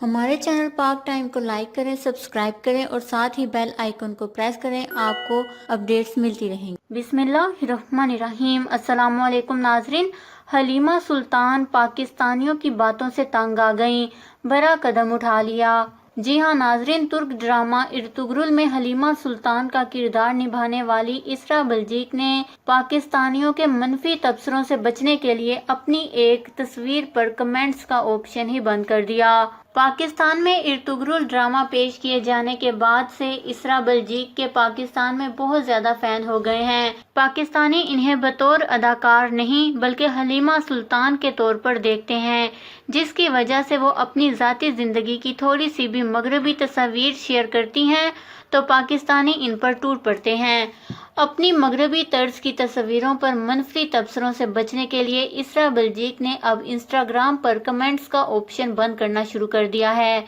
ہمارے چینل پاک ٹائم کو لائک کریں، سبسکرائب کریں اور ساتھ ہی بیل آئیکن کو پریس کریں، آپ کو اپڈیٹس ملتی رہیں گی۔ بسم اللہ الرحمن الرحیم۔ السلام علیکم ناظرین۔ حلیمہ سلطان پاکستانیوں کی باتوں سے تنگ آ گئیں، بڑا قدم اٹھا لیا۔ جی ہاں ناظرین، ترک ڈرامہ ارطغرل میں حلیمہ سلطان کا کردار نبھانے والی اسراء بلجیک نے پاکستانیوں کے منفی تبصروں سے بچنے کے لیے اپنی ایک تصویر پر کمنٹس کا آپشن ہی بند کر دیا۔ پاکستان میں ارطغرل ڈرامہ پیش کیے جانے کے بعد سے اسراء بلجیک کے پاکستان میں بہت زیادہ فین ہو گئے ہیں۔ پاکستانی انہیں بطور اداکار نہیں بلکہ حلیمہ سلطان کے طور پر دیکھتے ہیں، جس کی وجہ سے وہ اپنی ذاتی زندگی کی تھوڑی سی بھی مغربی تصاویر شیئر کرتی ہیں تو پاکستانی ان پر ٹوٹ پڑتے ہیں۔ اپنی مغربی طرز کی تصویروں پر منفی تبصروں سے بچنے کے لیے اسراء بلجیک نے اب انسٹاگرام پر کمنٹس کا آپشن بند کرنا شروع کر دیا ہے۔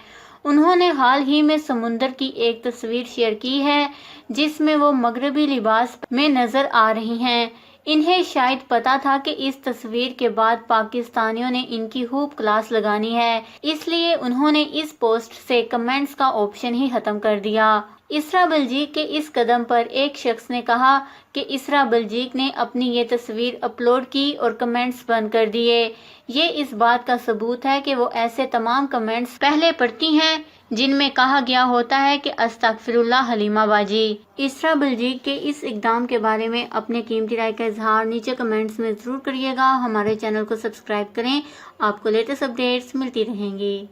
انہوں نے حال ہی میں سمندر کی ایک تصویر شیئر کی ہے جس میں وہ مغربی لباس میں نظر آ رہی ہیں۔ انہیں شاید پتا تھا کہ اس تصویر کے بعد پاکستانیوں نے ان کی خوب کلاس لگانی ہے، اس لیے انہوں نے اس پوسٹ سے کمنٹس کا آپشن ہی ختم کر دیا۔ اسراء بلجیک کے اس قدم پر ایک شخص نے کہا کہ اسراء بلجیک نے اپنی یہ تصویر اپلوڈ کی اور کمنٹس بند کر دیے۔ یہ اس بات کا ثبوت ہے کہ وہ ایسے تمام کمنٹس پہلے پڑھتی ہیں جن میں کہا گیا ہوتا ہے کہ استغفر اللہ حلیمہ باجی۔ اسراء بلجیک کے اس اقدام کے بارے میں اپنے قیمتی رائے کا اظہار نیچے کمنٹس میں ضرور کریے گا۔ ہمارے چینل کو سبسکرائب کریں، آپ کو لیٹسٹ اپڈیٹس ملتی رہیں گی۔